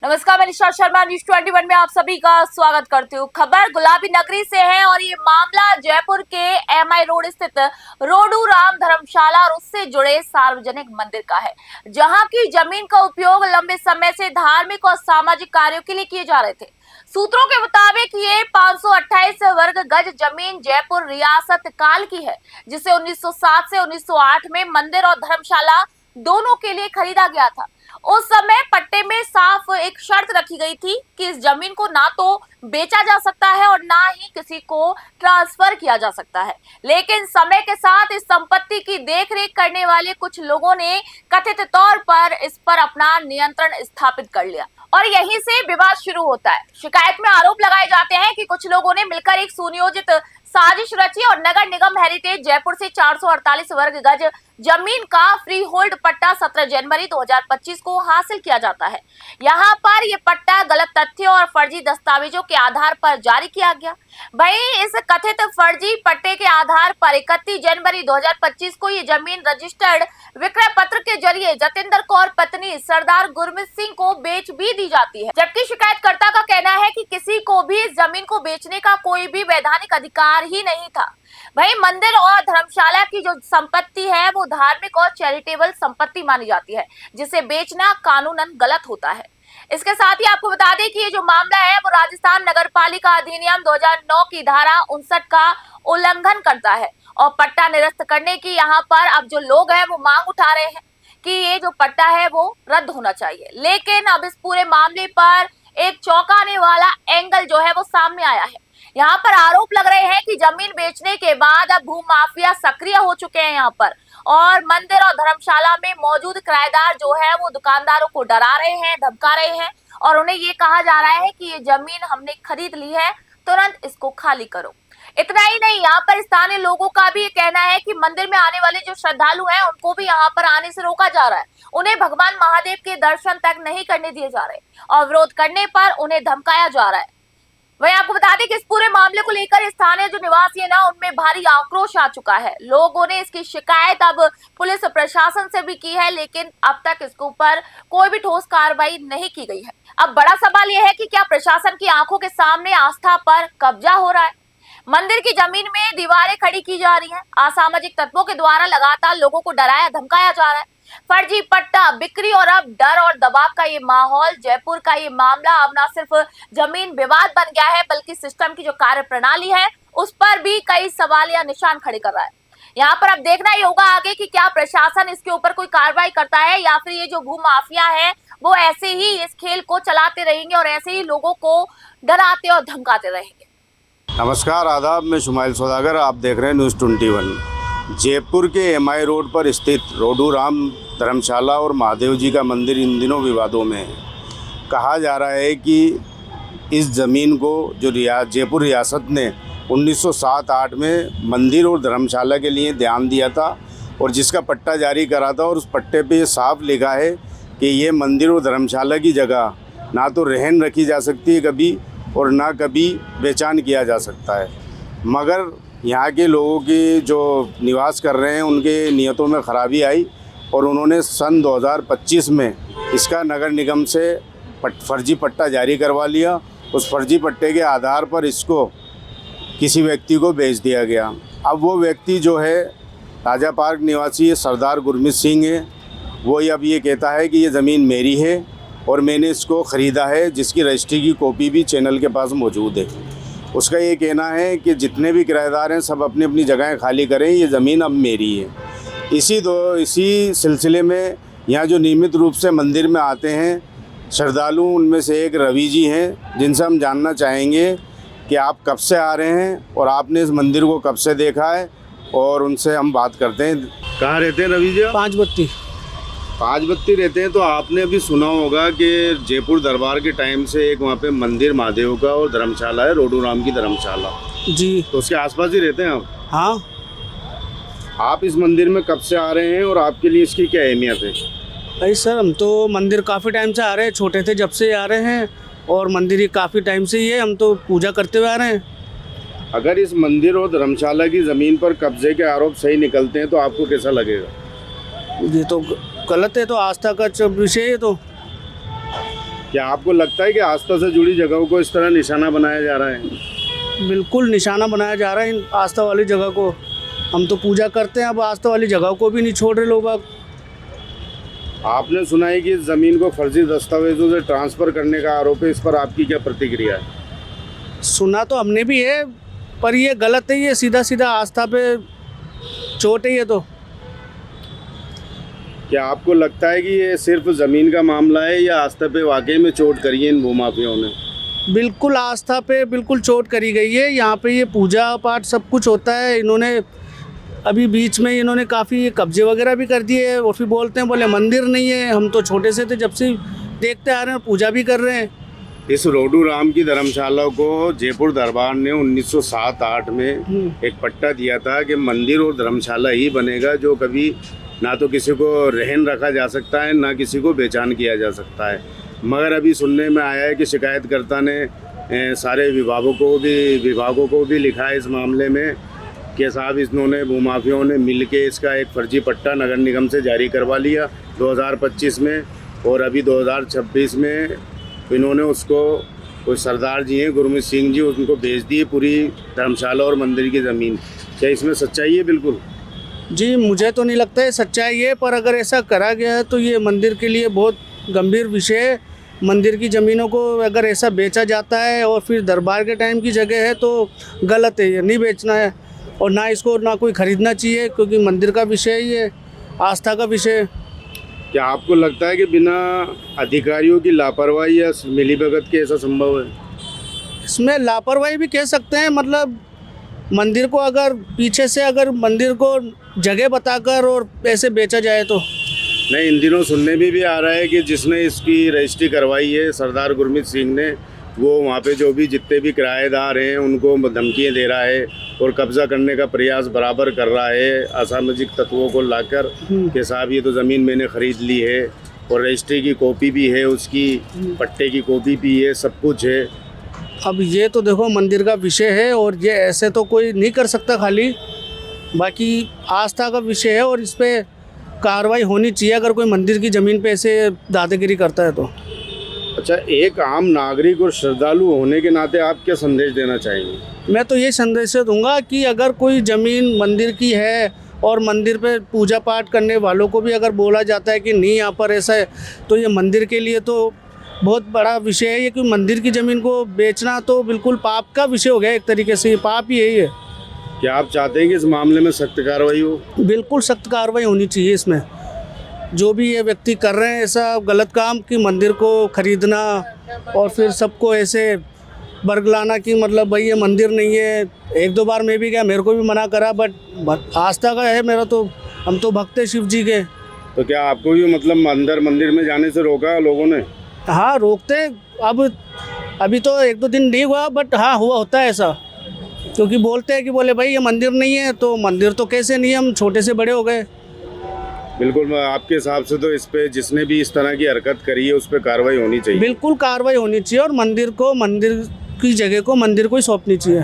नमस्कार, मैं निशा शर्मा न्यूज 21 में आप सभी का स्वागत करती हूँ। खबर गुलाबी नगरी से है और ये मामला जयपुर के एमआई रोड स्थित रोडू राम धर्मशाला और उससे जुड़े सार्वजनिक मंदिर का है, जहां की जमीन का उपयोग लंबे समय से धार्मिक और सामाजिक कार्यों के लिए किए जा रहे थे। सूत्रों के मुताबिक ये 528 वर्ग गज जमीन जयपुर रियासत काल की है, जिसे 1907 से 1908 में मंदिर और धर्मशाला दोनों के लिए खरीदा गया था। उस समय पट्टे में साफ एक शर्त रखी गई थी कि इस जमीन को ना तो बेचा जा सकता है और ना ही किसी को ट्रांसफर किया जा सकता है। लेकिन समय के साथ इस संपत्ति की देखरेख करने वाले कुछ लोगों ने कथित तौर पर इस पर अपना नियंत्रण स्थापित कर लिया और यहीं से विवाद शुरू होता है। शिकायत में आरोप लगाए जाते हैं कि कुछ लोगों ने मिलकर एक सुनियोजित साजिश रची और नगर निगम हेरिटेज जयपुर से 448 वर्ग गज जमीन का फ्री होल्ड पट्टा 17 जनवरी 2025 को हासिल किया जाता है। यहाँ पर ये पट्टा गलत तथ्यों और फर्जी दस्तावेजों के आधार पर जारी किया गया। वहीं इस कथित फर्जी पट्टे के आधार पर 31 जनवरी 2025 को ये जमीन रजिस्टर्ड विक्रय पत्र के जरिए जतेंद्र कौर पत्नी सरदार गुरमीत सिंह को बेच भी दी जाती है, जबकि शिकायतकर्ता का कहना है कि किसी को भी इस जमीन को बेचने का कोई भी वैधानिक अधिकार ही नहीं था। वहीं मंदिर और धर्मशाला की जो संपत्ति है वो धार्मिक और चैरिटेबल संपत्ति मानी जाती है, जिसे बेचना कानूनन गलत होता है। इसके साथ ही आपको बता दें कि ये जो मामला है वो राजस्थान नगरपालिका अधिनियम 2009 की धारा 59 का उल्लंघन करता है और पट्टा निरस्त करने की यहाँ पर अब जो लोग हैं वो मांग उठा रहे हैं कि ये जो पट्टा है वो रद्द होना चाहिए। लेकिन अब इस पूरे मामले पर एक चौंकाने वाला एंगल जो है वो सामने आया है। यहाँ पर आरोप लग रहे हैं कि जमीन बेचने के बाद अब भू माफिया सक्रिय हो चुके हैं यहाँ पर, और मंदिर और धर्मशाला में मौजूद किराएदार जो है वो दुकानदारों को डरा रहे हैं, धमका रहे हैं और उन्हें ये कहा जा रहा है कि ये जमीन हमने खरीद ली है, तुरंत इसको खाली करो। इतना ही नहीं, यहाँ पर स्थानीय लोगों का भी ये कहना है कि मंदिर में आने वाले जो श्रद्धालु हैं उनको भी यहाँ पर आने से रोका जा रहा है। उन्हें भगवान महादेव के दर्शन तक नहीं करने दिए जा रहे और विरोध करने पर उन्हें धमकाया जा रहा है। वहीं आपको बता दें कि इस पूरे मामले को लेकर स्थानीय जो निवासी है ना, उनमें भारी आक्रोश आ चुका है। लोगों ने इसकी शिकायत अब पुलिस प्रशासन से भी की है, लेकिन अब तक इसके ऊपर कोई भी ठोस कार्रवाई नहीं की गई है। अब बड़ा सवाल यह है कि क्या प्रशासन की आंखों के सामने आस्था पर कब्जा हो रहा है? मंदिर की जमीन में दीवारें खड़ी की जा रही हैं, असामाजिक तत्वों के द्वारा लगातार लोगों को डराया धमकाया जा रहा है। फर्जी पट्टा बिक्री और अब डर और दबाव का ये माहौल, जयपुर का ये मामला अब ना सिर्फ जमीन विवाद बन गया है बल्कि सिस्टम की जो कार्य प्रणाली है उस पर भी कई सवाल या निशान खड़े कर रहा है। यहाँ पर अब देखना ही होगा आगे कि क्या प्रशासन इसके ऊपर कोई कार्रवाई करता है या फिर ये जो भू माफिया है वो ऐसे ही इस खेल को चलाते रहेंगे और ऐसे ही लोगों को डराते और धमकाते रहेंगे। नमस्कार, आदाब, मैं शुमाइल सौदागर, आप देख रहे हैं न्यूज़ 21। जयपुर के एमआई रोड पर स्थित रोडू राम धर्मशाला और महादेव जी का मंदिर इन दिनों विवादों में है। कहा जा रहा है कि इस ज़मीन को जो जयपुर रियासत ने 1907-8 में मंदिर और धर्मशाला के लिए ध्यान दिया था और जिसका पट्टा जारी करा था, और उस पट्टे पे साफ लिखा है कि ये मंदिर और धर्मशाला की जगह ना तो रहन रखी जा सकती है कभी और ना कभी बेचान किया जा सकता है। मगर यहाँ के लोगों की जो निवास कर रहे हैं उनके नियतों में ख़राबी आई और उन्होंने सन 2025 में इसका नगर निगम से फर्जी पट्टा जारी करवा लिया। उस फर्जी पट्टे के आधार पर इसको किसी व्यक्ति को बेच दिया गया। अब वो व्यक्ति जो है राजा पार्क निवासी सरदार गुरमीत सिंह है, वो अब ये कहता है कि ये ज़मीन मेरी है और मैंने इसको ख़रीदा है, जिसकी रजिस्ट्री की कॉपी भी चैनल के पास मौजूद है। उसका ये कहना है कि जितने भी किराएदार हैं सब अपनी अपनी जगहें खाली करें, ये ज़मीन अब मेरी है। इसी सिलसिले में यहाँ जो नियमित रूप से मंदिर में आते हैं श्रद्धालु, उनमें से एक रवि जी हैं, जिनसे हम जानना चाहेंगे कि आप कब से आ रहे हैं और आपने इस मंदिर को कब से देखा है, और उनसे हम बात करते हैं। कहाँ रहते हैं रवि जी? पाँच बत्ती रहते हैं। तो आपने अभी सुना होगा कि जयपुर दरबार के टाइम से एक वहाँ पे मंदिर महादेव का और धर्मशाला है, रोडू राम की धर्मशाला जी, तो उसके आसपास ही रहते हैं आप? हाँ। आप इस मंदिर में कब से आ रहे हैं और आपके लिए इसकी क्या अहमियत है? भाई सर, हम तो मंदिर काफ़ी टाइम से आ रहे हैं, छोटे थे जब से आ रहे हैं और मंदिर ही काफ़ी टाइम से ही है, हम तो पूजा करते हुए आ रहे हैं। अगर इस मंदिर और धर्मशाला की ज़मीन पर कब्जे के आरोप सही निकलते हैं तो आपको कैसा लगेगा? ये तो गलत है, तो आस्था का विषय है। तो क्या आपको लगता है कि आस्था से जुड़ी जगहों को इस तरह निशाना बनाया जा रहा है? बिल्कुल निशाना बनाया जा रहा है इन आस्था वाली जगह को। हम तो पूजा करते हैं, अब आस्था वाली जगह को भी नहीं छोड़ रहे लोग। अब आपने सुना है कि इस ज़मीन को फर्जी दस्तावेजों से ट्रांसफ़र करने का आरोप है, इस पर आपकी क्या प्रतिक्रिया है? सुना तो हमने भी है, पर ये गलत है, ये सीधा सीधा आस्था पे चोट है ये तो। क्या आपको लगता है कि ये सिर्फ ज़मीन का मामला है या आस्था पे वाकई में चोट करी है इन भूमाफियाओं ने? बिल्कुल आस्था पे बिल्कुल चोट करी गई है। यहाँ पे ये पूजा पाठ सब कुछ होता है। इन्होंने अभी बीच में इन्होंने काफ़ी कब्जे वगैरह भी कर दिए और फिर बोलते हैं बोले मंदिर नहीं है। हम तो छोटे से थे जब से देखते आ रहे हैं, पूजा भी कर रहे हैं। इस रोडू राम की धर्मशाला को जयपुर दरबार ने 1907-8 में एक पट्टा दिया था कि मंदिर और धर्मशाला ही बनेगा, जो कभी ना तो किसी को रहन रखा जा सकता है ना किसी को बेचान किया जा सकता है। मगर अभी सुनने में आया है कि शिकायतकर्ता ने सारे विभागों को भी लिखा है इस मामले में कि साहब इन्होंने भूमाफियाओं ने मिल के इसका एक फर्जी पट्टा नगर निगम से जारी करवा लिया 2025 में, और अभी 2026 में इन्होंने उसको कोई सरदार जी हैं गुरमीत सिंह जी, उनको भेज दिए पूरी धर्मशाला और मंदिर की ज़मीन। क्या इसमें सच्चाई है? बिल्कुल जी, मुझे तो नहीं लगता है सच्चाई है, पर अगर ऐसा करा गया है तो ये मंदिर के लिए बहुत गंभीर विषय है। मंदिर की ज़मीनों को अगर ऐसा बेचा जाता है और फिर दरबार के टाइम की जगह है तो गलत है, ये नहीं बेचना है और ना इसको ना कोई ख़रीदना चाहिए, क्योंकि मंदिर का विषय ही है, आस्था का विषय है। क्या आपको लगता है कि बिना अधिकारियों की लापरवाही या मिलीभगत के ऐसा संभव है? इसमें लापरवाही भी कह सकते हैं, मतलब मंदिर को अगर पीछे से अगर मंदिर को जगह बताकर और पैसे बेचा जाए तो। नहीं, इन दिनों सुनने में भी आ रहा है कि जिसने इसकी रजिस्ट्री करवाई है सरदार गुरमीत सिंह ने, वो वहाँ पे जो भी जितने भी किराएदार हैं उनको धमकियाँ दे रहा है और कब्जा करने का प्रयास बराबर कर रहा है असामाजिक तत्वों को लाकर कि साहब ये तो ज़मीन मैंने ख़रीद ली है और रजिस्ट्री की कॉपी भी है, उसकी पट्टे की कॉपी भी है, सब कुछ है। अब ये तो देखो मंदिर का विषय है और ये ऐसे तो कोई नहीं कर सकता खाली, बाकी आस्था का विषय है और इस पर कार्रवाई होनी चाहिए अगर कोई मंदिर की ज़मीन पे ऐसे दादागिरी करता है तो। अच्छा, एक आम नागरिक और श्रद्धालु होने के नाते आप क्या संदेश देना चाहेंगे? मैं तो ये संदेश दूंगा कि अगर कोई ज़मीन मंदिर की है और मंदिर पे पूजा पाठ करने वालों को भी अगर बोला जाता है कि नहीं यहाँ पर ऐसा है, तो ये मंदिर के लिए तो बहुत बड़ा विषय है ये, कि मंदिर की ज़मीन को बेचना तो बिल्कुल पाप का विषय हो गया, एक तरीके से ये पाप ही है। क्या आप चाहते हैं कि इस मामले में सख्त कार्रवाई हो? बिल्कुल सख्त कार्रवाई होनी चाहिए इसमें। जो भी ये व्यक्ति कर रहे हैं ऐसा गलत काम कि मंदिर को ख़रीदना और फिर सबको ऐसे बरगलाना कि मतलब भाई ये मंदिर नहीं है। एक दो बार मैं भी गया, मेरे को भी मना करा, बट आस्था का है मेरा, तो हम तो भक्त हैं शिव जी के। तो क्या आपको भी मतलब अंदर मंदिर में जाने से रोका लोगों ने? हाँ, रोकते। अब अभी तो एक दो दिन नहीं हुआ, बट हाँ होता है ऐसा, क्योंकि बोलते हैं कि बोले भाई ये मंदिर नहीं है, तो मंदिर तो कैसे नहीं है, हम छोटे से बड़े हो गए। बिल्कुल, आपके हिसाब से तो इस पे जिसने भी इस तरह की हरकत करी है उस पर कार्रवाई होनी चाहिए? बिल्कुल कार्रवाई होनी चाहिए और मंदिर की जगह को मंदिर को ही सौंपनी चाहिए।